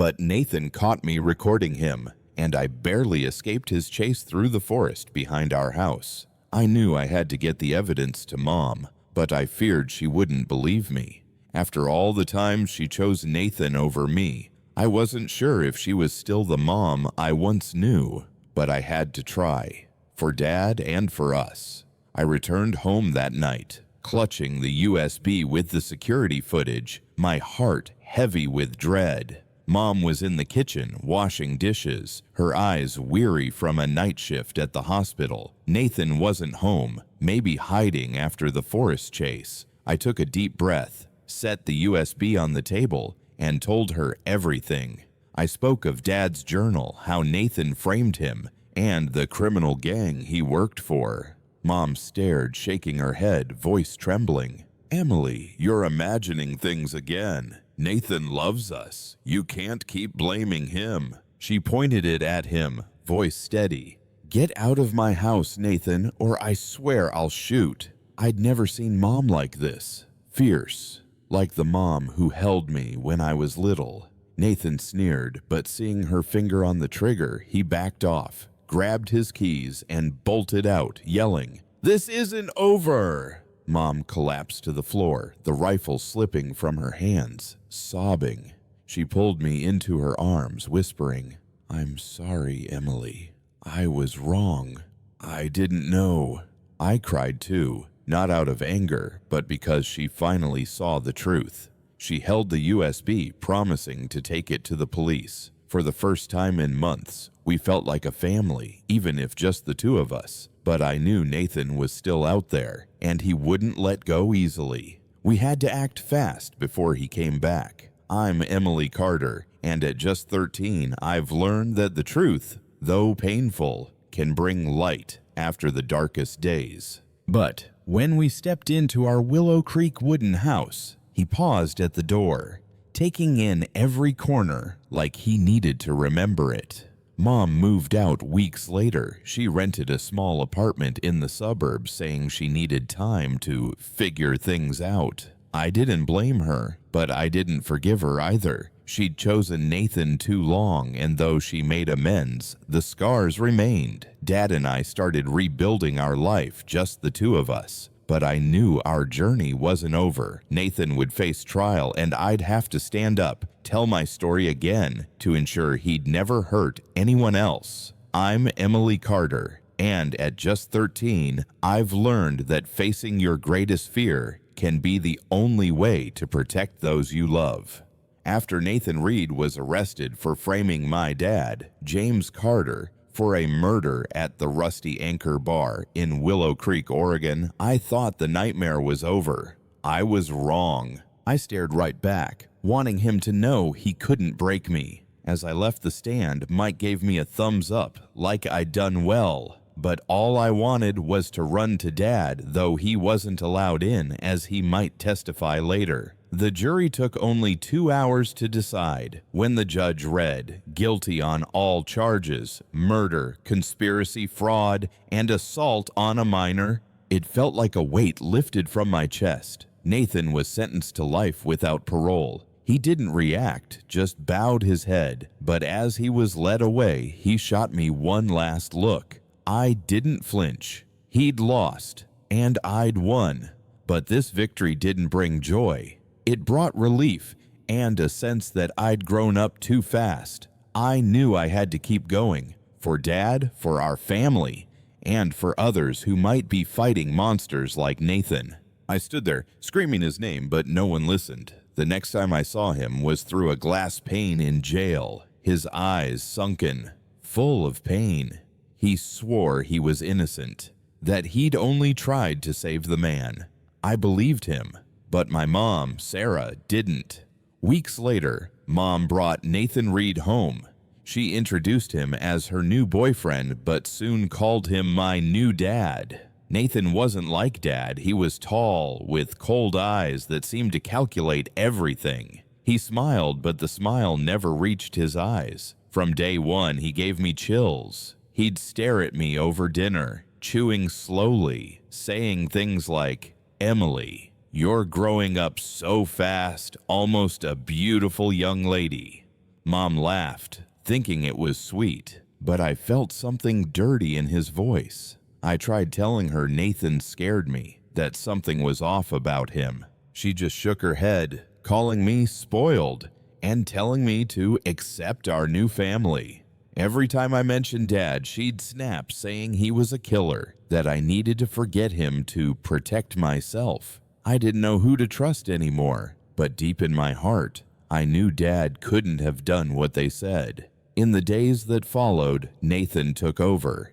But Nathan caught me recording him, and I barely escaped his chase through the forest behind our house. I knew I had to get the evidence to Mom, but I feared she wouldn't believe me. After all the times she chose Nathan over me, I wasn't sure if she was still the mom I once knew, but I had to try. For Dad and for us. I returned home that night, clutching the USB with the security footage, my heart heavy with dread. Mom was in the kitchen, washing dishes, her eyes weary from a night shift at the hospital. Nathan wasn't home, maybe hiding after the forest chase. I took a deep breath, set the USB on the table, and told her everything. I spoke of Dad's journal, how Nathan framed him, and the criminal gang he worked for. Mom stared, shaking her head, voice trembling. "Emily, you're imagining things again. Nathan loves us. You can't keep blaming him." She pointed it at him, voice steady. "Get out of my house, Nathan, or I swear I'll shoot." I'd never seen Mom like this. Fierce, like the mom who held me when I was little. Nathan sneered, but seeing her finger on the trigger, he backed off, grabbed his keys, and bolted out, yelling, "This isn't over!" Mom collapsed to the floor, the rifle slipping from her hands, sobbing. She pulled me into her arms, whispering, "I'm sorry, Emily. I was wrong. I didn't know." I cried too, not out of anger, but because she finally saw the truth. She held the USB, promising to take it to the police. For the first time in months, we felt like a family, even if just the two of us. But I knew Nathan was still out there, and he wouldn't let go easily. We had to act fast before he came back. I'm Emily Carter, and at just 13, I've learned that the truth, though painful, can bring light after the darkest days. But when we stepped into our Willow Creek wooden house, he paused at the door, taking in every corner like he needed to remember it. Mom moved out weeks later. She rented a small apartment in the suburbs, saying she needed time to figure things out. I didn't blame her, but I didn't forgive her either. She'd chosen Nathan too long, and though she made amends, the scars remained. Dad and I started rebuilding our life, just the two of us. But I knew our journey wasn't over. Nathan would face trial, and I'd have to stand up, tell my story again, to ensure he'd never hurt anyone else. I'm Emily Carter, and at just 13, I've learned that facing your greatest fear can be the only way to protect those you love. After Nathan Reed was arrested for framing my dad, James Carter, for a murder at the Rusty Anchor Bar in Willow Creek, Oregon, I thought the nightmare was over. I was wrong. I stared right back, wanting him to know he couldn't break me. As I left the stand, Mike gave me a thumbs up, like I'd done well. But all I wanted was to run to Dad, though he wasn't allowed in, as he might testify later. The jury took only 2 hours to decide. When the judge read, "Guilty on all charges, murder, conspiracy, fraud, and assault on a minor," it felt like a weight lifted from my chest. Nathan was sentenced to life without parole. He didn't react, just bowed his head. But as he was led away, he shot me one last look. I didn't flinch. He'd lost, and I'd won. But this victory didn't bring joy. It brought relief and a sense that I'd grown up too fast. I knew I had to keep going, for Dad, for our family, and for others who might be fighting monsters like Nathan. I stood there, screaming his name, but no one listened. The next time I saw him was through a glass pane in jail, his eyes sunken, full of pain. He swore he was innocent, that he'd only tried to save the man. I believed him. But my mom, Sarah, didn't. Weeks later, Mom brought Nathan Reed home. She introduced him as her new boyfriend, but soon called him my new dad. Nathan wasn't like Dad. He was tall, with cold eyes that seemed to calculate everything. He smiled, but the smile never reached his eyes. From day one, he gave me chills. He'd stare at me over dinner, chewing slowly, saying things like, "Emily, you're growing up so fast, almost a beautiful young lady." Mom laughed, thinking it was sweet, but I felt something dirty in his voice. I tried telling her Nathan scared me, that something was off about him. She just shook her head, calling me spoiled and telling me to accept our new family. Every time I mentioned Dad, she'd snap, saying he was a killer, that I needed to forget him to protect myself. I didn't know who to trust anymore, but deep in my heart, I knew Dad couldn't have done what they said. In the days that followed, Nathan took over.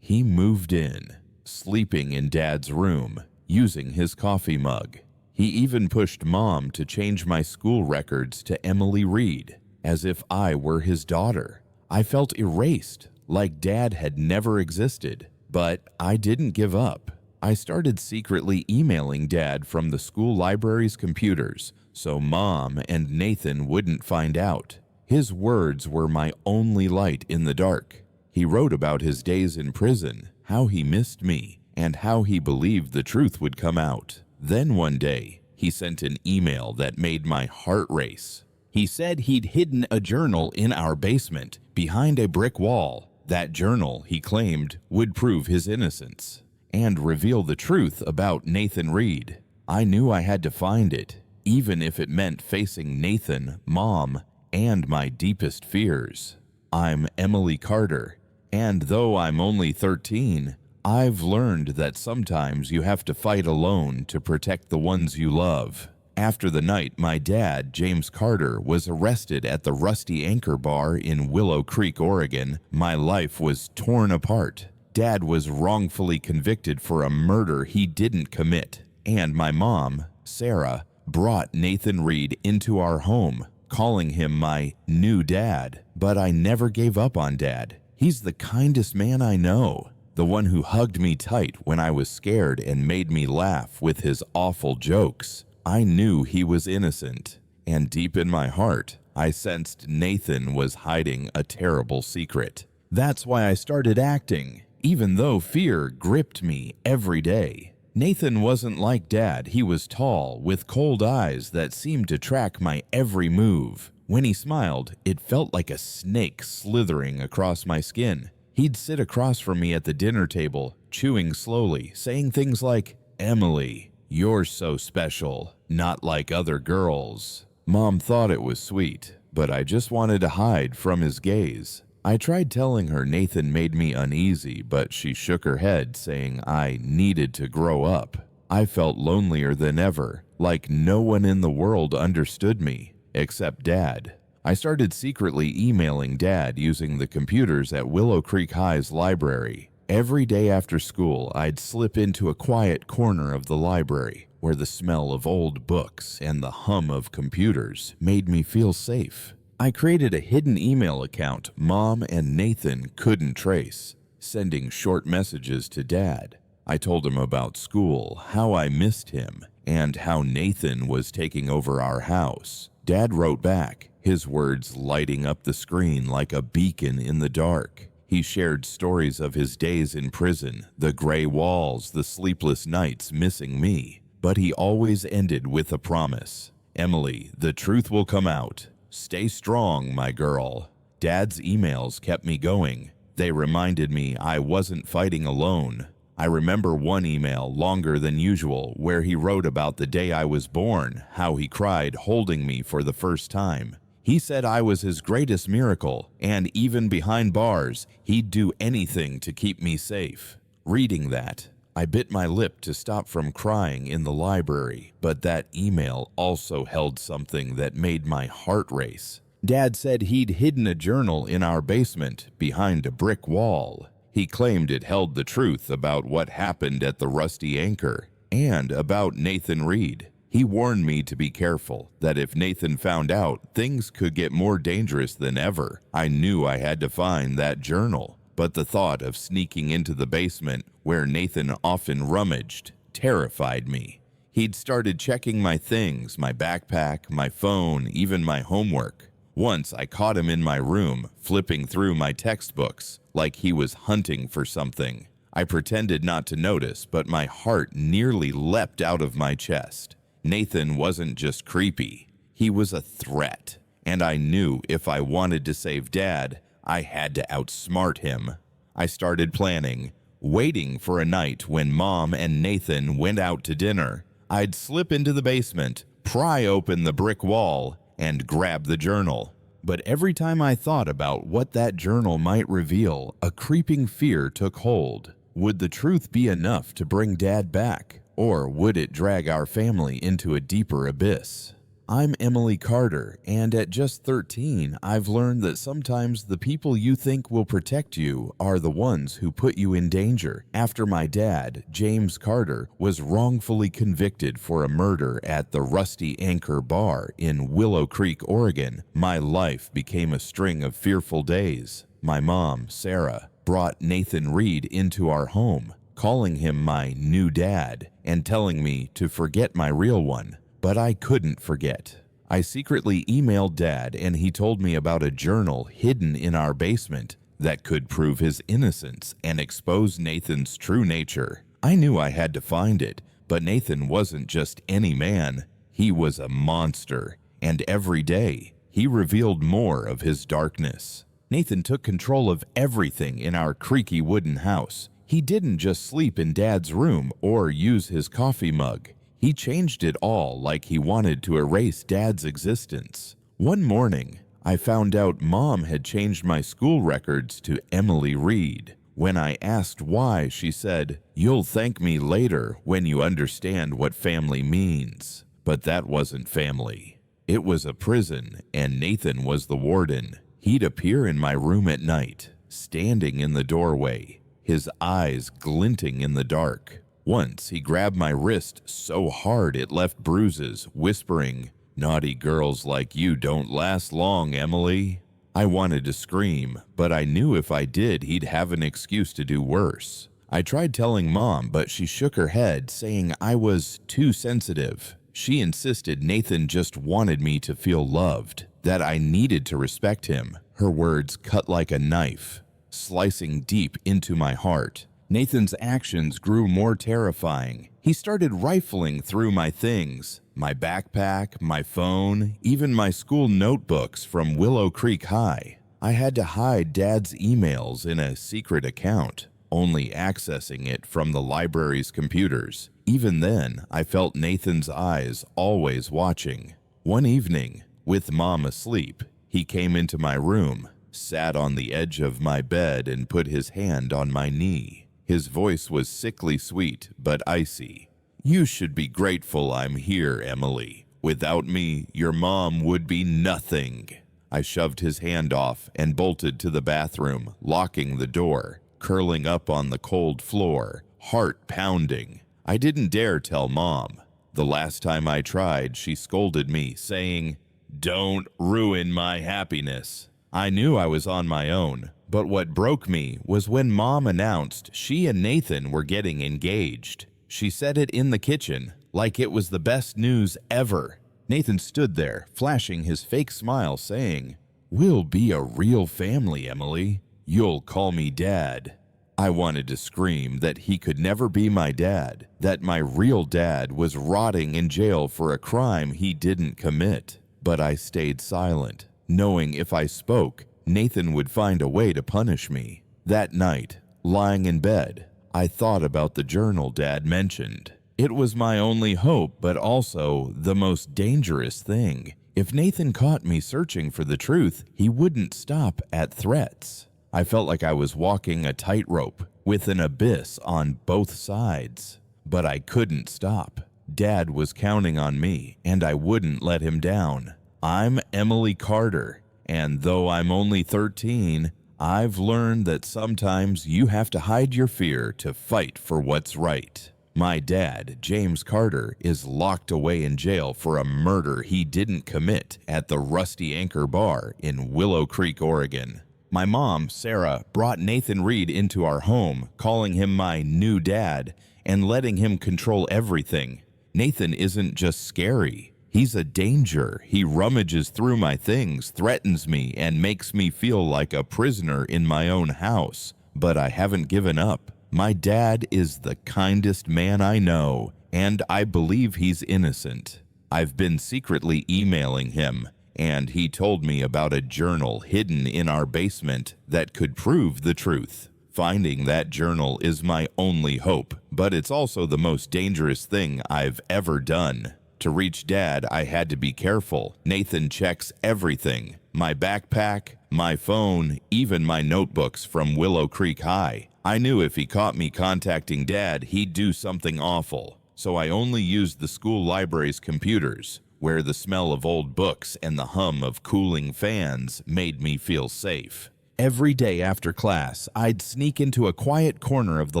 He moved in, sleeping in Dad's room, using his coffee mug. He even pushed Mom to change my school records to Emily Reed, as if I were his daughter. I felt erased, like Dad had never existed, but I didn't give up. I started secretly emailing Dad from the school library's computers, so Mom and Nathan wouldn't find out. His words were my only light in the dark. He wrote about his days in prison, how he missed me, and how he believed the truth would come out. Then one day, he sent an email that made my heart race. He said he'd hidden a journal in our basement, behind a brick wall. That journal, he claimed, would prove his innocence and reveal the truth about Nathan Reed. I knew I had to find it, even if it meant facing Nathan, Mom, and my deepest fears. I'm Emily Carter, and though I'm only 13, I've learned that sometimes you have to fight alone to protect the ones you love. After the night my dad, James Carter, was arrested at the Rusty Anchor Bar in Willow Creek, Oregon, my life was torn apart. Dad was wrongfully convicted for a murder he didn't commit, and my mom, Sarah, brought Nathan Reed into our home, calling him my new dad. But I never gave up on Dad. He's the kindest man I know, the one who hugged me tight when I was scared and made me laugh with his awful jokes. I knew he was innocent, and deep in my heart, I sensed Nathan was hiding a terrible secret. That's why I started acting, even though fear gripped me every day. Nathan wasn't like Dad. He was tall, with cold eyes that seemed to track my every move. When he smiled, it felt like a snake slithering across my skin. He'd sit across from me at the dinner table, chewing slowly, saying things like, "Emily, you're so special, not like other girls." Mom thought it was sweet, but I just wanted to hide from his gaze. I tried telling her Nathan made me uneasy, but she shook her head, saying I needed to grow up. I felt lonelier than ever, like no one in the world understood me, except Dad. I started secretly emailing Dad using the computers at Willow Creek High's library. Every day after school, I'd slip into a quiet corner of the library, where the smell of old books and the hum of computers made me feel safe. I created a hidden email account Mom and Nathan couldn't trace, sending short messages to Dad. I told him about school, how I missed him, and how Nathan was taking over our house. Dad wrote back, his words lighting up the screen like a beacon in the dark. He shared stories of his days in prison, the gray walls, the sleepless nights missing me. But he always ended with a promise. "Emily, the truth will come out. Stay strong, my girl." Dad's emails kept me going. They reminded me I wasn't fighting alone. I remember one email, longer than usual, where he wrote about the day I was born, how he cried holding me for the first time. He said I was his greatest miracle, and even behind bars, he'd do anything to keep me safe. Reading that, I bit my lip to stop from crying in the library, but that email also held something that made my heart race. Dad said he'd hidden a journal in our basement behind a brick wall. He claimed it held the truth about what happened at the Rusty Anchor and about Nathan Reed. He warned me to be careful, that if Nathan found out, things could get more dangerous than ever. I knew I had to find that journal, but the thought of sneaking into the basement where Nathan often rummaged terrified me. He'd started checking my things, my backpack, my phone, even my homework. Once I caught him in my room, flipping through my textbooks, like he was hunting for something. I pretended not to notice, but my heart nearly leapt out of my chest. Nathan wasn't just creepy. He was a threat, and I knew if I wanted to save Dad, I had to outsmart him. I started planning, waiting for a night when Mom and Nathan went out to dinner. I'd slip into the basement, pry open the brick wall, and grab the journal. But every time I thought about what that journal might reveal, a creeping fear took hold. Would the truth be enough to bring Dad back, or would it drag our family into a deeper abyss? I'm Emily Carter, and at just 13, I've learned that sometimes the people you think will protect you are the ones who put you in danger. After my dad, James Carter, was wrongfully convicted for a murder at the Rusty Anchor Bar in Willow Creek, Oregon, my life became a string of fearful days. My mom, Sarah, brought Nathan Reed into our home, calling him my new dad and telling me to forget my real one. But I couldn't forget. I secretly emailed Dad, and he told me about a journal hidden in our basement that could prove his innocence and expose Nathan's true nature. I knew I had to find it, but Nathan wasn't just any man. He was a monster, and every day he revealed more of his darkness. Nathan took control of everything in our creaky wooden house. He didn't just sleep in Dad's room or use his coffee mug. He changed it all like he wanted to erase Dad's existence. One morning, I found out Mom had changed my school records to Emily Reed. When I asked why, she said, "You'll thank me later when you understand what family means." But that wasn't family. It was a prison, and Nathan was the warden. He'd appear in my room at night, standing in the doorway, his eyes glinting in the dark. Once he grabbed my wrist so hard it left bruises, whispering, "Naughty girls like you don't last long, Emily." I wanted to scream, but I knew if I did, he'd have an excuse to do worse. I tried telling Mom, but she shook her head, saying I was too sensitive. She insisted Nathan just wanted me to feel loved, that I needed to respect him. Her words cut like a knife, slicing deep into my heart. Nathan's actions grew more terrifying. He started rifling through my things, my backpack, my phone, even my school notebooks from Willow Creek High. I had to hide Dad's emails in a secret account, only accessing it from the library's computers. Even then, I felt Nathan's eyes always watching. One evening, with Mom asleep, he came into my room, sat on the edge of my bed, and put his hand on my knee. His voice was sickly sweet, but icy. "You should be grateful I'm here, Emily. Without me, your mom would be nothing." I shoved his hand off and bolted to the bathroom, locking the door, curling up on the cold floor, heart pounding. I didn't dare tell Mom. The last time I tried, she scolded me, saying, "Don't ruin my happiness." I knew I was on my own. But what broke me was when Mom announced she and Nathan were getting engaged. She said it in the kitchen, like it was the best news ever. Nathan stood there, flashing his fake smile, saying, "We'll be a real family, Emily. You'll call me Dad." I wanted to scream that he could never be my dad, that my real dad was rotting in jail for a crime he didn't commit. But I stayed silent, knowing if I spoke, Nathan would find a way to punish me. That night, lying in bed, I thought about the journal Dad mentioned. It was my only hope, but also the most dangerous thing. If Nathan caught me searching for the truth, he wouldn't stop at threats. I felt like I was walking a tightrope with an abyss on both sides. But I couldn't stop. Dad was counting on me, and I wouldn't let him down. I'm Emily Carter. And though I'm only 13, I've learned that sometimes you have to hide your fear to fight for what's right. My dad, James Carter, is locked away in jail for a murder he didn't commit at the Rusty Anchor Bar in Willow Creek, Oregon. My mom, Sarah, brought Nathan Reed into our home, calling him my new dad and letting him control everything. Nathan isn't just scary. He's a danger. He rummages through my things, threatens me, and makes me feel like a prisoner in my own house. But I haven't given up. My dad is the kindest man I know, and I believe he's innocent. I've been secretly emailing him, and he told me about a journal hidden in our basement that could prove the truth. Finding that journal is my only hope, but it's also the most dangerous thing I've ever done. To reach Dad, I had to be careful. Nathan checks everything: my backpack, my phone, even my notebooks from Willow Creek High. I knew if he caught me contacting Dad, he'd do something awful. So I only used the school library's computers, where the smell of old books and the hum of cooling fans made me feel safe. Every day after class, I'd sneak into a quiet corner of the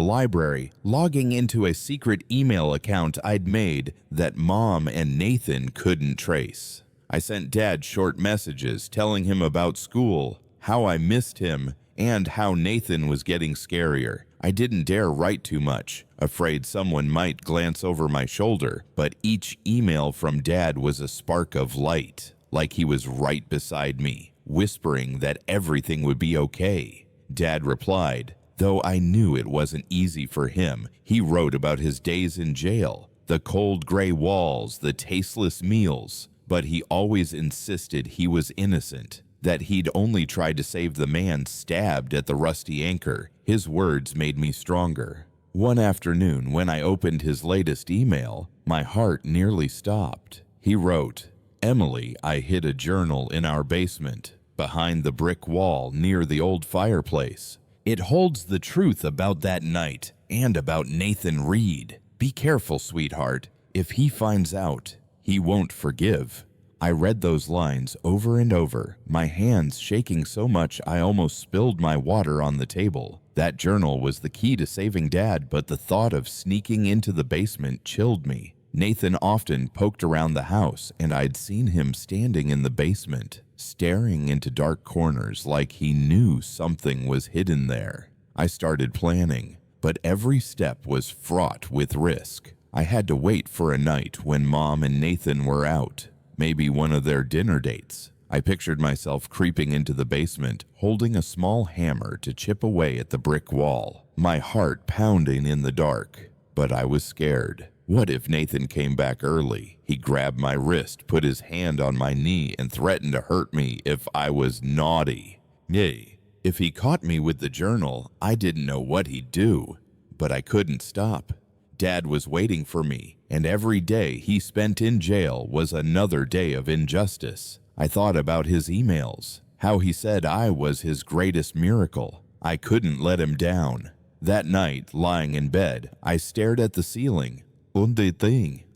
library, logging into a secret email account I'd made that Mom and Nathan couldn't trace. I sent Dad short messages telling him about school, how I missed him, and how Nathan was getting scarier. I didn't dare write too much, afraid someone might glance over my shoulder, but each email from Dad was a spark of light, like he was right beside me, whispering that everything would be okay. Dad replied, though I knew it wasn't easy for him. He wrote about his days in jail, the cold gray walls, the tasteless meals, but he always insisted he was innocent, that he'd only tried to save the man stabbed at the Rusty Anchor. His words made me stronger. One afternoon, when I opened his latest email, my heart nearly stopped. He wrote, "Emily, I hid a journal in our basement, behind the brick wall near the old fireplace. It holds the truth about that night and about Nathan Reed. Be careful, sweetheart. If he finds out, he won't forgive." I read those lines over and over, my hands shaking so much I almost spilled my water on the table. That journal was the key to saving Dad, but the thought of sneaking into the basement chilled me. Nathan often poked around the house, and I'd seen him standing in the basement, staring into dark corners like he knew something was hidden there. I started planning, but every step was fraught with risk. I had to wait for a night when Mom and Nathan were out, maybe one of their dinner dates. I pictured myself creeping into the basement, holding a small hammer to chip away at the brick wall, my heart pounding in the dark. But I was scared. What if Nathan came back early? He grabbed my wrist, put his hand on my knee, and threatened to hurt me if I was naughty. Yay. If he caught me with the journal, I didn't know what he'd do, but I couldn't stop. Dad was waiting for me, and every day he spent in jail was another day of injustice. I thought about his emails, how he said I was his greatest miracle. I couldn't let him down. That night, lying in bed, I stared at the ceiling,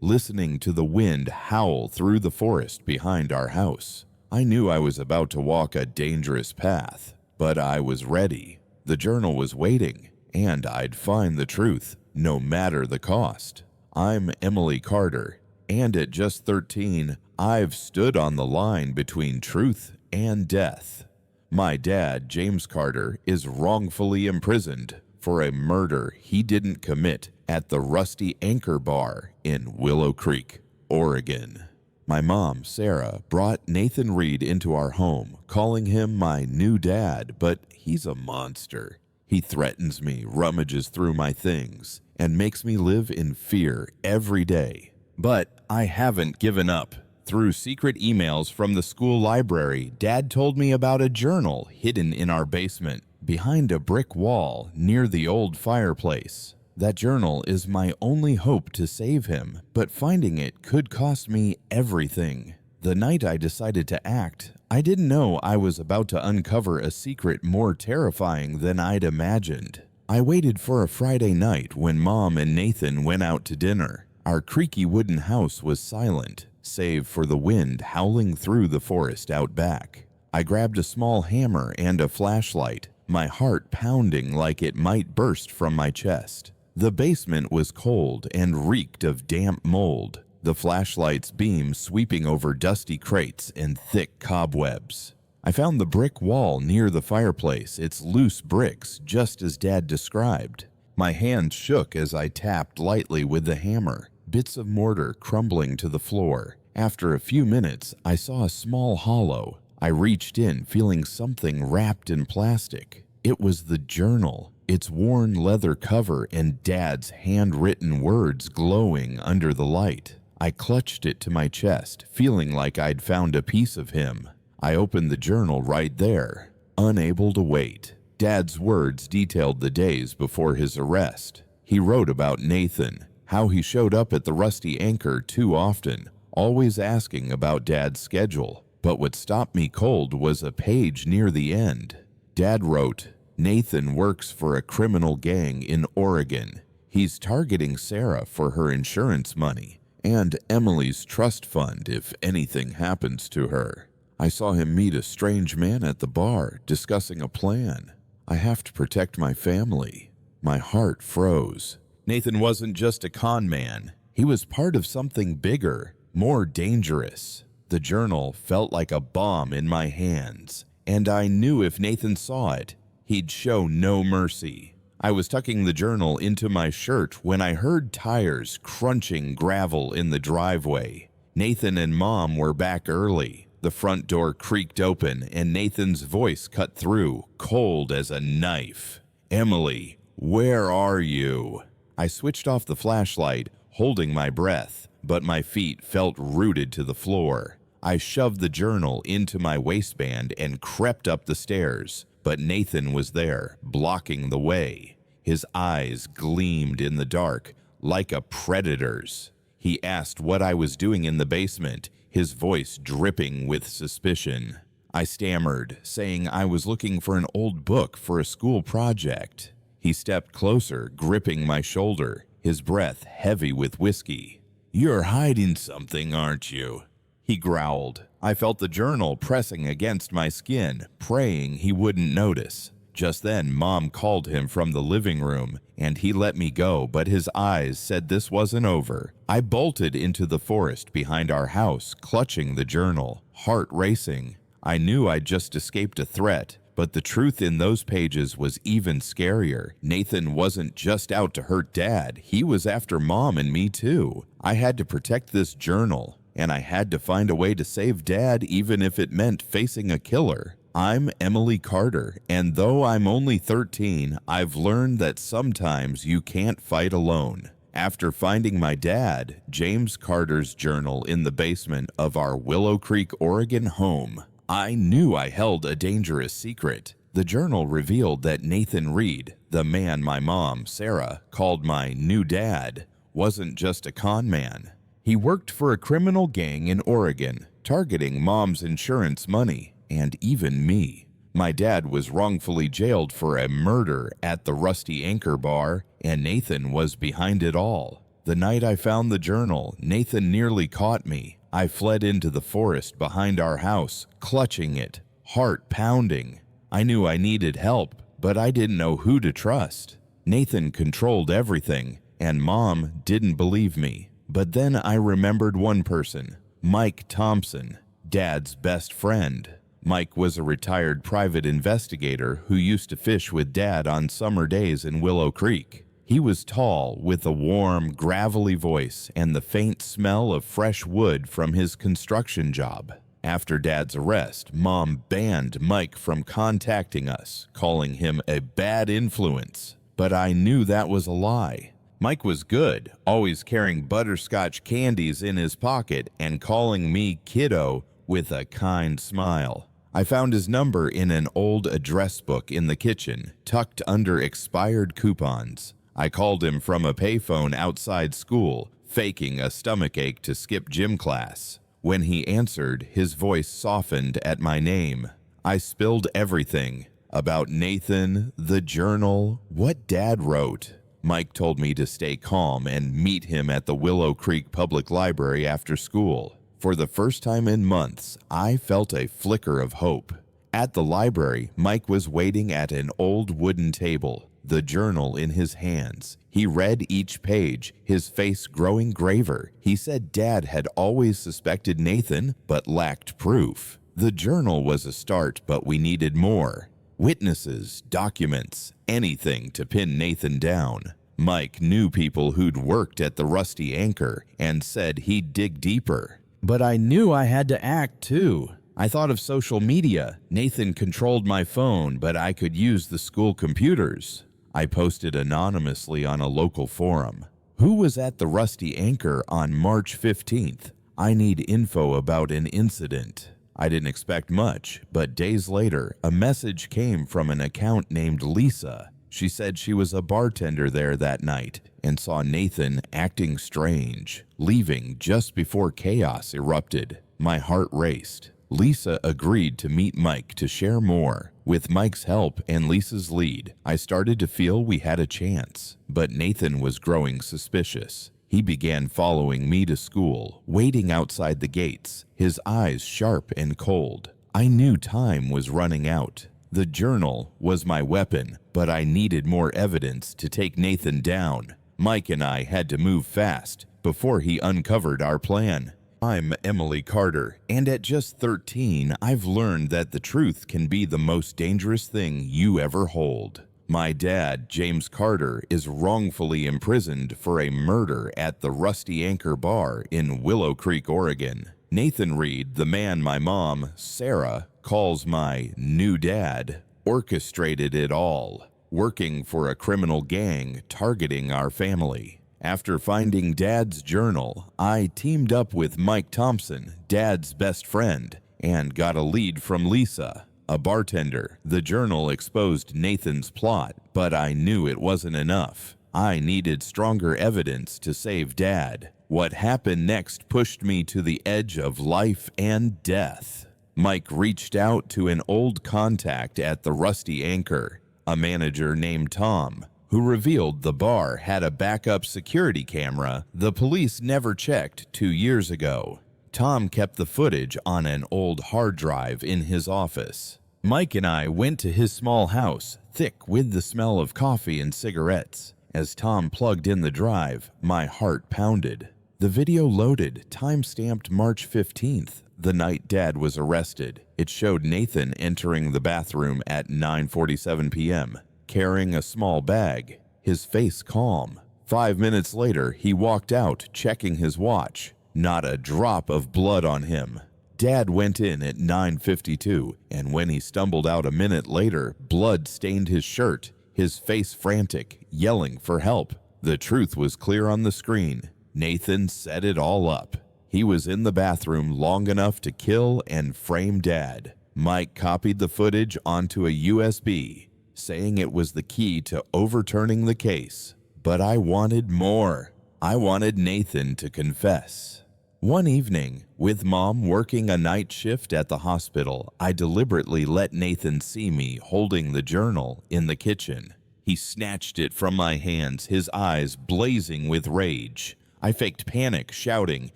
listening to the wind howl through the forest behind our house. I knew I was about to walk a dangerous path, but I was ready. The journal was waiting, and I'd find the truth, no matter the cost. I'm Emily Carter, and at just 13, I've stood on the line between truth and death. My dad, James Carter, is wrongfully imprisoned for a murder he didn't commit at the Rusty Anchor Bar in Willow Creek, Oregon. My mom, Sarah, brought Nathan Reed into our home, calling him my new dad, but he's a monster. He threatens me, rummages through my things, and makes me live in fear every day. But I haven't given up. Through secret emails from the school library, Dad told me about a journal hidden in our basement, behind a brick wall near the old fireplace. That journal is my only hope to save him, but finding it could cost me everything. The night I decided to act, I didn't know I was about to uncover a secret more terrifying than I'd imagined. I waited for a Friday night when Mom and Nathan went out to dinner. Our creaky wooden house was silent, save for the wind howling through the forest out back. I grabbed a small hammer and a flashlight, my heart pounding like it might burst from my chest. The basement was cold and reeked of damp mold, the flashlight's beam sweeping over dusty crates and thick cobwebs. I found the brick wall near the fireplace, its loose bricks just as Dad described. My hand shook as I tapped lightly with the hammer, bits of mortar crumbling to the floor. After a few minutes, I saw a small hollow. I reached in, feeling something wrapped in plastic. It was the journal, its worn leather cover and Dad's handwritten words glowing under the light. I clutched it to my chest, feeling like I'd found a piece of him. I opened the journal right there, unable to wait. Dad's words detailed the days before his arrest. He wrote about Nathan, how he showed up at the Rusty Anchor too often, always asking about Dad's schedule. But what stopped me cold was a page near the end. Dad wrote, "Nathan works for a criminal gang in Oregon. He's targeting Sarah for her insurance money and Emily's trust fund if anything happens to her. I saw him meet a strange man at the bar discussing a plan. I have to protect my family." My heart froze. Nathan wasn't just a con man. He was part of something bigger, more dangerous. The journal felt like a bomb in my hands, and I knew if Nathan saw it, he'd show no mercy. I was tucking the journal into my shirt when I heard tires crunching gravel in the driveway. Nathan and Mom were back early. The front door creaked open, and Nathan's voice cut through, cold as a knife. "Emily, where are you?" I switched off the flashlight, holding my breath, but my feet felt rooted to the floor. I shoved the journal into my waistband and crept up the stairs, but Nathan was there, blocking the way. His eyes gleamed in the dark, like a predator's. He asked what I was doing in the basement, his voice dripping with suspicion. I stammered, saying I was looking for an old book for a school project. He stepped closer, gripping my shoulder, his breath heavy with whiskey. "You're hiding something, aren't you?" he growled. I felt the journal pressing against my skin, praying he wouldn't notice. Just then, Mom called him from the living room, and he let me go, but his eyes said this wasn't over. I bolted into the forest behind our house, clutching the journal, heart racing. I knew I'd just escaped a threat, but the truth in those pages was even scarier. Nathan wasn't just out to hurt Dad, he was after Mom and me too. I had to protect this journal, and I had to find a way to save Dad even if it meant facing a killer. I'm Emily Carter, and though I'm only 13, I've learned that sometimes you can't fight alone. After finding my dad, James Carter's journal in the basement of our Willow Creek, Oregon home, I knew I held a dangerous secret. The journal revealed that Nathan Reed, the man my mom, Sarah, called my new dad, wasn't just a con man. He worked for a criminal gang in Oregon, targeting Mom's insurance money. And even me. My dad was wrongfully jailed for a murder at the Rusty Anchor bar, and Nathan was behind it all. The night I found the journal, Nathan nearly caught me. I fled into the forest behind our house, clutching it, heart pounding. I knew I needed help, but I didn't know who to trust. Nathan controlled everything, and Mom didn't believe me. But then I remembered one person, Mike Thompson, Dad's best friend. Mike was a retired private investigator who used to fish with Dad on summer days in Willow Creek. He was tall, with a warm, gravelly voice and the faint smell of fresh wood from his construction job. After Dad's arrest, Mom banned Mike from contacting us, calling him a bad influence. But I knew that was a lie. Mike was good, always carrying butterscotch candies in his pocket and calling me kiddo with a kind smile. I found his number in an old address book in the kitchen, tucked under expired coupons. I called him from a payphone outside school, faking a stomachache to skip gym class. When he answered, his voice softened at my name. I spilled everything about Nathan, the journal, what Dad wrote. Mike told me to stay calm and meet him at the Willow Creek Public Library after school. For the first time in months, I felt a flicker of hope. At the library, Mike was waiting at an old wooden table, the journal in his hands. He read each page, his face growing graver. He said Dad had always suspected Nathan, but lacked proof. The journal was a start, but we needed more. Witnesses, documents, anything to pin Nathan down. Mike knew people who'd worked at the Rusty Anchor and said he'd dig deeper. But I knew I had to act too. I thought of social media. Nathan controlled my phone, but I could use the school computers. I posted anonymously on a local forum. Who was at the Rusty Anchor on March 15th? I need info about an incident. I didn't expect much, but days later, a message came from an account named Lisa. She said she was a bartender there that night and saw Nathan acting strange, leaving just before chaos erupted. My heart raced. Lisa agreed to meet Mike to share more. With Mike's help and Lisa's lead, I started to feel we had a chance. But Nathan was growing suspicious. He began following me to school, waiting outside the gates, his eyes sharp and cold. I knew time was running out. The journal was my weapon, but I needed more evidence to take Nathan down. Mike and I had to move fast before he uncovered our plan. I'm Emily Carter, and at just 13, I've learned that the truth can be the most dangerous thing you ever hold. My dad, James Carter, is wrongfully imprisoned for a murder at the Rusty Anchor Bar in Willow Creek, Oregon. Nathan Reed, the man my mom, Sarah, calls my new dad, orchestrated it all, working for a criminal gang targeting our family. After finding Dad's journal, I teamed up with Mike Thompson, Dad's best friend, and got a lead from Lisa, a bartender. The journal exposed Nathan's plot, but I knew it wasn't enough. I needed stronger evidence to save Dad. What happened next pushed me to the edge of life and death. Mike reached out to an old contact at the Rusty Anchor, a manager named Tom, who revealed the bar had a backup security camera the police never checked 2 years ago. Tom kept the footage on an old hard drive in his office. Mike and I went to his small house, thick with the smell of coffee and cigarettes. As Tom plugged in the drive, my heart pounded. The video loaded, time-stamped March 15th, the night Dad was arrested. It showed Nathan entering the bathroom at 9:47 p.m., carrying a small bag, his face calm. 5 minutes later, he walked out, checking his watch. Not a drop of blood on him. Dad went in at 9:52, and when he stumbled out a minute later, blood stained his shirt, his face frantic, yelling for help. The truth was clear on the screen. Nathan set it all up. He was in the bathroom long enough to kill and frame Dad. Mike copied the footage onto a USB, saying it was the key to overturning the case. But I wanted more. I wanted Nathan to confess. One evening, with Mom working a night shift at the hospital, I deliberately let Nathan see me holding the journal in the kitchen. He snatched it from my hands, his eyes blazing with rage. I faked panic, shouting,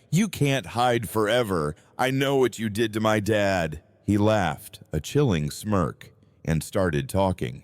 "You can't hide forever. I know what you did to my dad." He laughed, a chilling smirk, and started talking.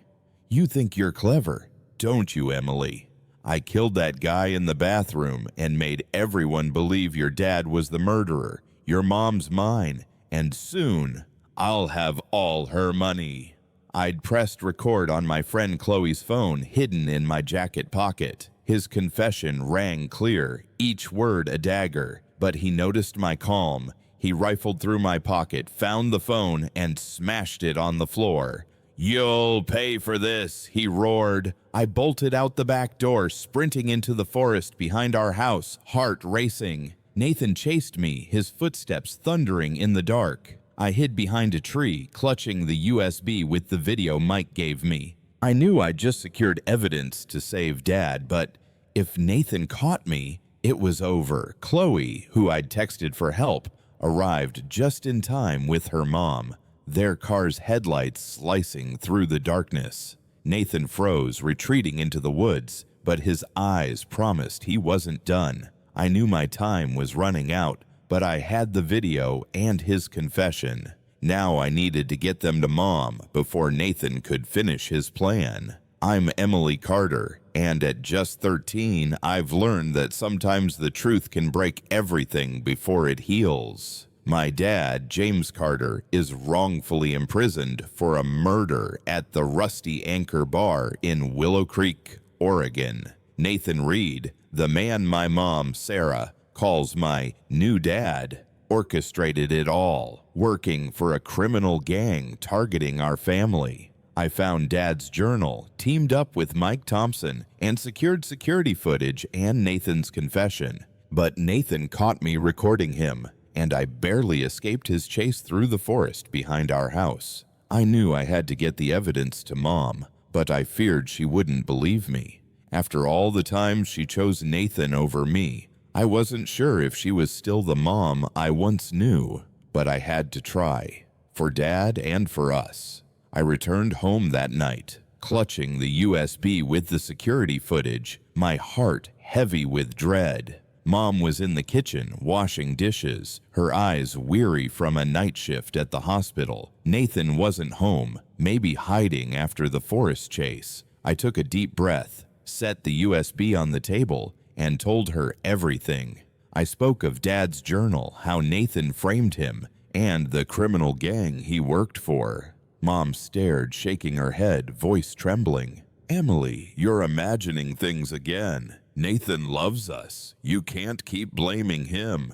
"You think you're clever, don't you, Emily? I killed that guy in the bathroom and made everyone believe your dad was the murderer. Your mom's mine, and soon I'll have all her money." I'd pressed record on my friend Chloe's phone, hidden in my jacket pocket. His confession rang clear, each word a dagger, but he noticed my calm. He rifled through my pocket, found the phone, and smashed it on the floor. "You'll pay for this," he roared. I bolted out the back door, sprinting into the forest behind our house, heart racing. Nathan chased me, his footsteps thundering in the dark. I hid behind a tree, clutching the USB with the video Mike gave me. I knew I'd just secured evidence to save Dad, but if Nathan caught me, it was over. Chloe, who I'd texted for help, arrived just in time with her mom, their car's headlights slicing through the darkness. Nathan froze, retreating into the woods, but his eyes promised he wasn't done. I knew my time was running out, but I had the video and his confession. Now I needed to get them to Mom before Nathan could finish his plan. I'm Emily Carter, and at just 13, I've learned that sometimes the truth can break everything before it heals. My dad, James Carter, is wrongfully imprisoned for a murder at the Rusty Anchor Bar in Willow Creek, Oregon. Nathan Reed, the man my mom, Sarah, calls my new dad, orchestrated it all, working for a criminal gang targeting our family. I found Dad's journal, teamed up with Mike Thompson, and secured security footage and Nathan's confession. But Nathan caught me recording him, and I barely escaped his chase through the forest behind our house. I knew I had to get the evidence to Mom, but I feared she wouldn't believe me. After all the time she chose Nathan over me, I wasn't sure if she was still the mom I once knew, but I had to try, for Dad and for us. I returned home that night, clutching the USB with the security footage, my heart heavy with dread. Mom was in the kitchen washing dishes, her eyes weary from a night shift at the hospital. Nathan wasn't home, maybe hiding after the forest chase. I took a deep breath, set the USB on the table, and told her everything. I spoke of Dad's journal, how Nathan framed him, and the criminal gang he worked for. Mom stared, shaking her head, voice trembling. "Emily, you're imagining things again. Nathan loves us. You can't keep blaming him."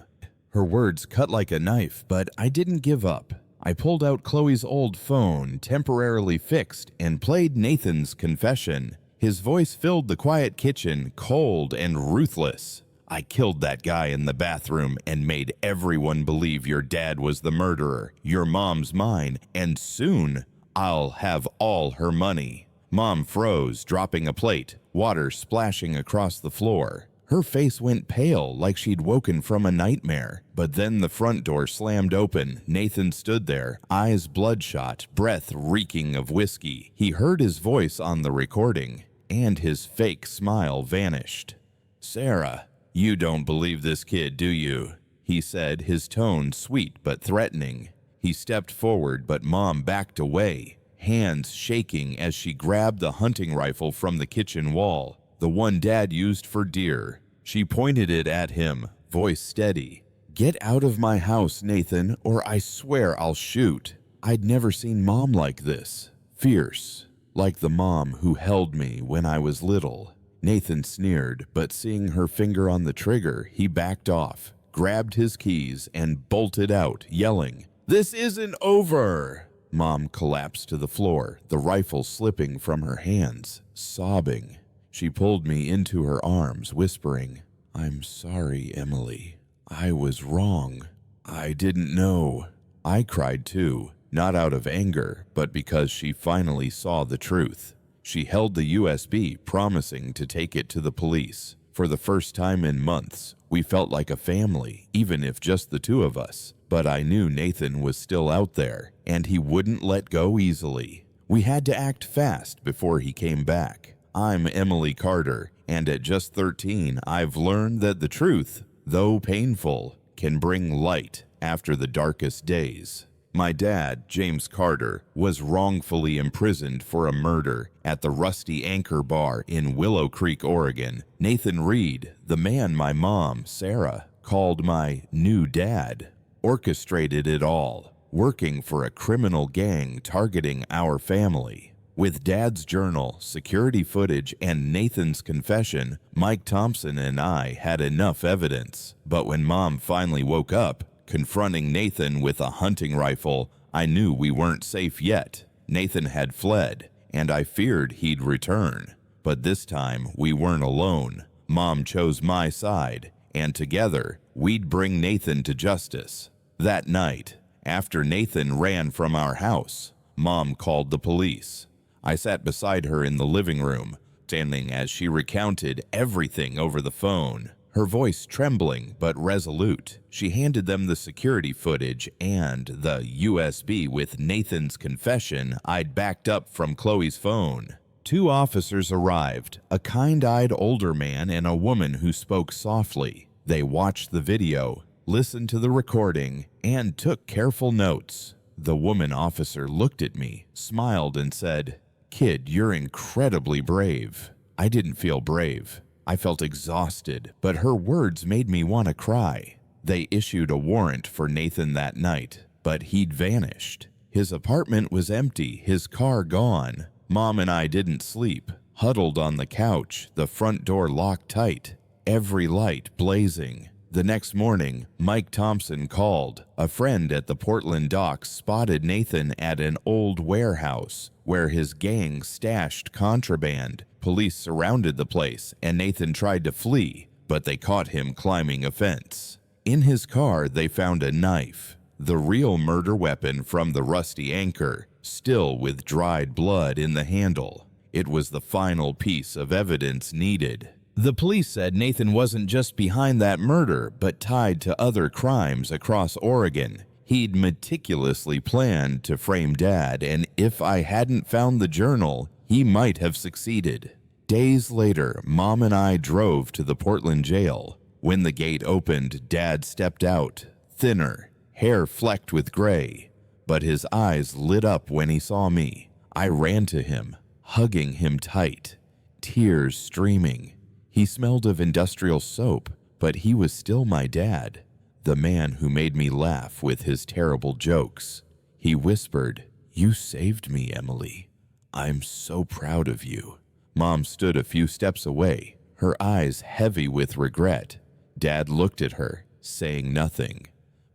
Her words cut like a knife, but I didn't give up. I pulled out Chloe's old phone, temporarily fixed, and played Nathan's confession. His voice filled the quiet kitchen, cold and ruthless. "I killed that guy in the bathroom and made everyone believe your dad was the murderer. Your mom's mine, and soon I'll have all her money." Mom froze, dropping a plate, water splashing across the floor. Her face went pale, like she'd woken from a nightmare. But then the front door slammed open. Nathan stood there, eyes bloodshot, breath reeking of whiskey. He heard his voice on the recording, and his fake smile vanished. "Sarah, you don't believe this kid, do you?" he said, his tone sweet but threatening. He stepped forward, but Mom backed away, hands shaking as she grabbed the hunting rifle from the kitchen wall, the one Dad used for deer. She pointed it at him, voice steady. "Get out of my house, Nathan, or I swear I'll shoot." I'd never seen Mom like this, fierce, like the mom who held me when I was little. Nathan sneered, but seeing her finger on the trigger, he backed off, grabbed his keys, and bolted out, yelling, "This isn't over!" Mom collapsed to the floor, the rifle slipping from her hands, sobbing. She pulled me into her arms, whispering, "I'm sorry, Emily. I was wrong. I didn't know." I cried too, not out of anger, but because she finally saw the truth. She held the USB, promising to take it to the police. For the first time in months, we felt like a family, even if just the two of us. But I knew Nathan was still out there, and he wouldn't let go easily. We had to act fast before he came back. I'm Emily Carter, and at just 13, I've learned that the truth, though painful, can bring light after the darkest days. My dad, James Carter, was wrongfully imprisoned for a murder at the Rusty Anchor Bar in Willow Creek, Oregon. Nathan Reed, the man my mom, Sarah, called my new dad, orchestrated it all, working for a criminal gang targeting our family. With Dad's journal, security footage, and Nathan's confession, Mike Thompson and I had enough evidence. But when Mom finally woke up, confronting Nathan with a hunting rifle, I knew we weren't safe yet. Nathan had fled, and I feared he'd return. But this time, we weren't alone. Mom chose my side, and together, we'd bring Nathan to justice. That night, after Nathan ran from our house, Mom called the police. I sat beside her in the living room, standing as she recounted everything over the phone. Her voice trembling but resolute. She handed them the security footage and the USB with Nathan's confession I'd backed up from Chloe's phone. 2 officers arrived, a kind-eyed older man and a woman who spoke softly. They watched the video, listened to the recording, and took careful notes. The woman officer looked at me, smiled, and said, "Kid, you're incredibly brave." I didn't feel brave. I felt exhausted, but her words made me want to cry. They issued a warrant for Nathan that night, but he'd vanished. His apartment was empty, his car gone. Mom and I didn't sleep, huddled on the couch, the front door locked tight, every light blazing. The next morning, Mike Thompson called. A friend at the Portland docks spotted Nathan at an old warehouse where his gang stashed contraband. Police surrounded the place and Nathan tried to flee, but they caught him climbing a fence. In his car, they found a knife, the real murder weapon from the Rusty Anchor, still with dried blood in the handle. It was the final piece of evidence needed. The police said Nathan wasn't just behind that murder, but tied to other crimes across Oregon. He'd meticulously planned to frame Dad, and if I hadn't found the journal, he might have succeeded. Days later, Mom and I drove to the Portland jail. When the gate opened, Dad stepped out, thinner, hair flecked with gray, but his eyes lit up when he saw me. I ran to him, hugging him tight, tears streaming. He smelled of industrial soap, but he was still my dad, the man who made me laugh with his terrible jokes. He whispered, "You saved me, Emily. I'm so proud of you." Mom stood a few steps away, her eyes heavy with regret. Dad looked at her, saying nothing,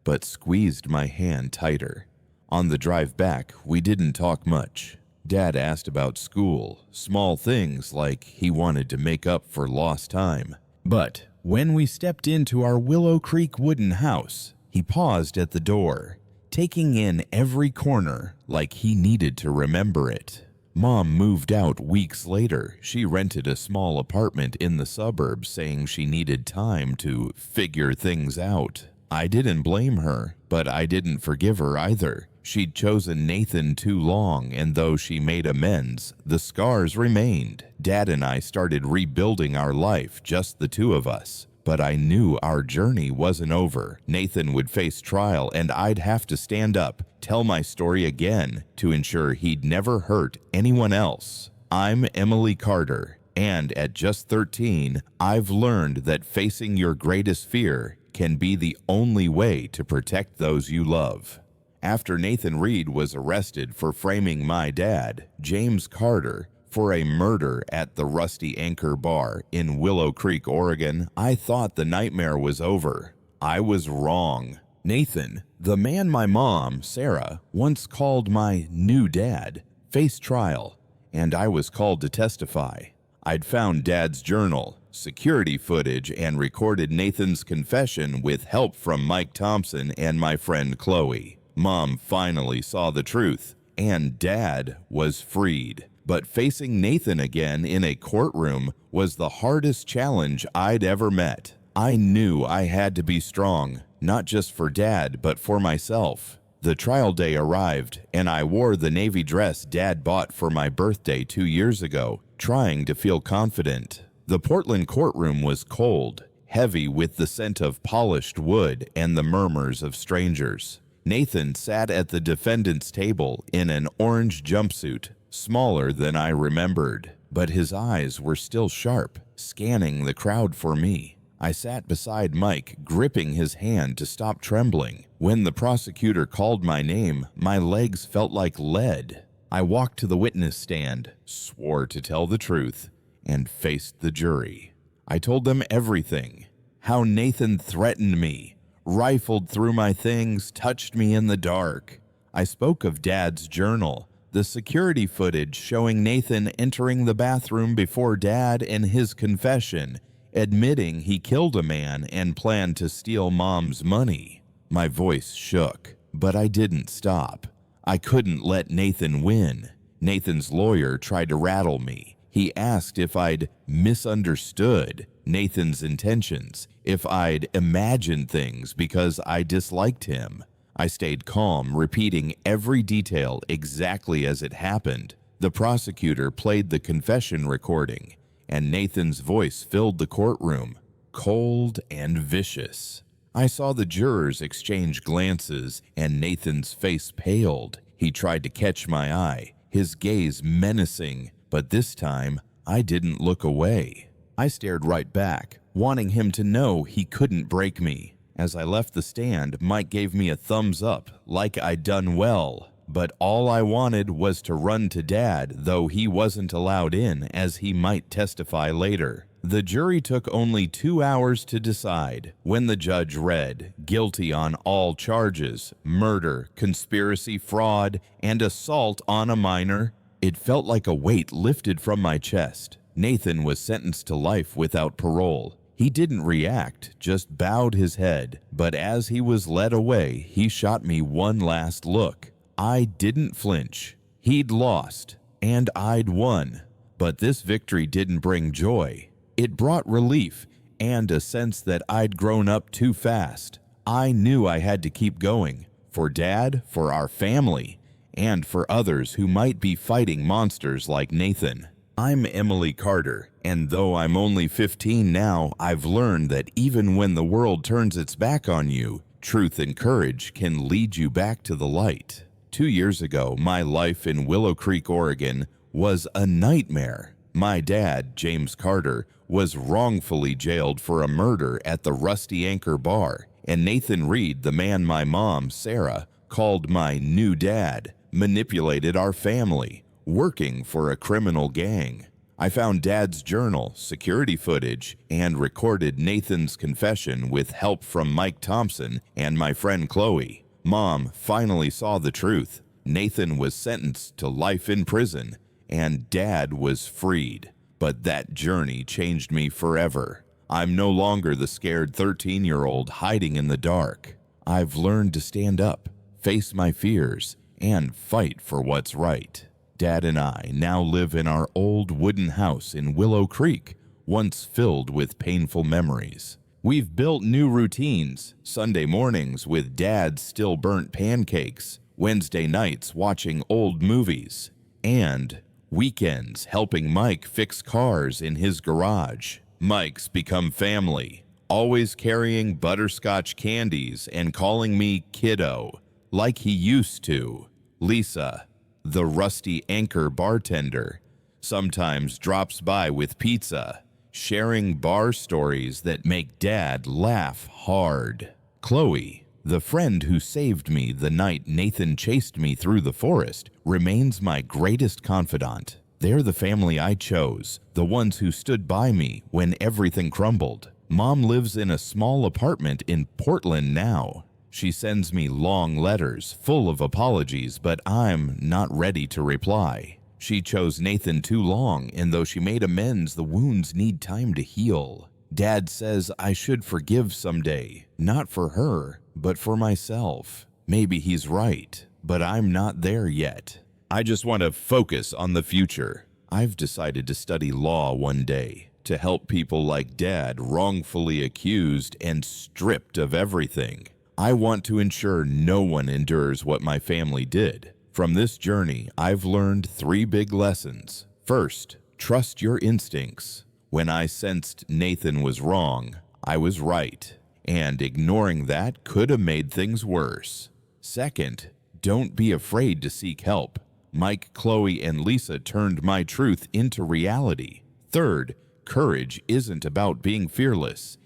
but squeezed my hand tighter. On the drive back, we didn't talk much. Dad asked about school, small things like he wanted to make up for lost time. But when we stepped into our Willow Creek wooden house, he paused at the door, taking in every corner like he needed to remember it. Mom moved out weeks later. She rented a small apartment in the suburbs, saying she needed time to figure things out. I didn't blame her, but I didn't forgive her either. She'd chosen Nathan too long, and though she made amends, the scars remained. Dad and I started rebuilding our life, just the two of us. But I knew our journey wasn't over. Nathan would face trial, and I'd have to stand up, tell my story again, to ensure he'd never hurt anyone else. I'm Emily Carter, and at just 13, I've learned that facing your greatest fear can be the only way to protect those you love. After Nathan Reed was arrested for framing my dad, James Carter, for a murder at the Rusty Anchor Bar in Willow Creek, Oregon, I thought the nightmare was over. I was wrong. Nathan, the man my mom, Sarah, once called my new dad, faced trial, and I was called to testify. I'd found Dad's journal, security footage, and recorded Nathan's confession with help from Mike Thompson and my friend Chloe. Mom finally saw the truth, and Dad was freed. But facing Nathan again in a courtroom was the hardest challenge I'd ever met. I knew I had to be strong, not just for Dad, but for myself. The trial day arrived, and I wore the navy dress Dad bought for my birthday 2 years ago, trying to feel confident. The Portland courtroom was cold, heavy with the scent of polished wood and the murmurs of strangers. Nathan sat at the defendant's table in an orange jumpsuit, smaller than I remembered, but his eyes were still sharp, scanning the crowd for me. I sat beside Mike, gripping his hand to stop trembling. When the prosecutor called my name, my legs felt like lead. I walked to the witness stand, swore to tell the truth, and faced the jury. I told them everything, how Nathan threatened me, rifled through my things, touched me in the dark. I spoke of Dad's journal, the security footage showing Nathan entering the bathroom before Dad, and his confession, admitting he killed a man and planned to steal Mom's money. My voice shook, but I didn't stop. I couldn't let Nathan win. Nathan's lawyer tried to rattle me. He asked if I'd misunderstood Nathan's intentions, if I'd imagined things because I disliked him. I stayed calm, repeating every detail exactly as it happened. The prosecutor played the confession recording, and Nathan's voice filled the courtroom, cold and vicious. I saw the jurors exchange glances, and Nathan's face paled. He tried to catch my eye, his gaze menacing, but this time I didn't look away. I stared right back, wanting him to know he couldn't break me. As I left the stand, Mike gave me a thumbs up, like I'd done well. but all I wanted was to run to Dad, though he wasn't allowed in, as he might testify later. The jury took only 2 hours to decide. When the judge read, "Guilty on all charges, murder, conspiracy, fraud, and assault on a minor," it felt like a weight lifted from my chest. Nathan was sentenced to life without parole. He didn't react, just bowed his head, but as he was led away, he shot me one last look. I didn't flinch. He'd lost, and I'd won. But this victory didn't bring joy. It brought relief and a sense that I'd grown up too fast. I knew I had to keep going, for Dad, for our family, and for others who might be fighting monsters like Nathan. I'm Emily Carter, and though I'm only 15 now, I've learned that even when the world turns its back on you, truth and courage can lead you back to the light. 2 years ago, my life in Willow Creek, Oregon, was a nightmare. My dad, James Carter, was wrongfully jailed for a murder at the Rusty Anchor Bar, and Nathan Reed, the man my mom, Sarah, called my new dad, manipulated our family, working for a criminal gang. I found Dad's journal, security footage, and recorded Nathan's confession with help from Mike Thompson and my friend Chloe. Mom finally saw the truth. Nathan was sentenced to life in prison, and Dad was freed. But that journey changed me forever. I'm no longer the scared 13-year-old hiding in the dark. I've learned to stand up, face my fears, and fight for what's right. Dad and I now live in our old wooden house in Willow Creek, once filled with painful memories. We've built new routines: Sunday mornings with Dad's still burnt pancakes, Wednesday nights watching old movies, and weekends helping Mike fix cars in his garage. Mike's become family, always carrying butterscotch candies and calling me kiddo, like he used to. Lisa, the Rusty Anchor bartender, sometimes drops by with pizza, sharing bar stories that make Dad laugh hard. Chloe, the friend who saved me the night Nathan chased me through the forest, remains my greatest confidant. They're the family I chose, the ones who stood by me when everything crumbled. Mom lives in a small apartment in Portland now. She sends me long letters full of apologies, but I'm not ready to reply. She chose Nathan too long, and though she made amends, the wounds need time to heal. Dad says I should forgive someday, not for her, but for myself. Maybe he's right, but I'm not there yet. I just want to focus on the future. I've decided to study law one day, to help people like Dad, wrongfully accused and stripped of everything. I want to ensure no one endures what my family did. From this journey, I've learned 3 big lessons. First, trust your instincts. When I sensed Nathan was wrong, I was right, and ignoring that could have made things worse. Second, don't be afraid to seek help. Mike, Chloe, and Lisa turned my truth into reality. Third, courage isn't about being fearless.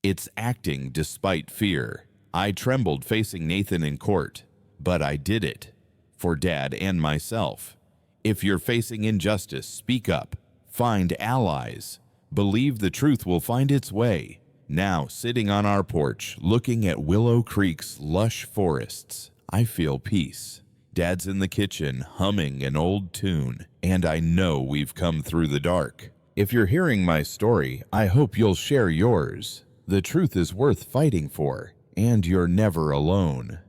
It's acting despite fear. I trembled facing Nathan in court, but I did it. For Dad and myself. If you're facing injustice, speak up. Find allies. Believe the truth will find its way. Now, sitting on our porch, looking at Willow Creek's lush forests, I feel peace. Dad's in the kitchen, humming an old tune, and I know we've come through the dark. If you're hearing my story, I hope you'll share yours. The truth is worth fighting for, and you're never alone.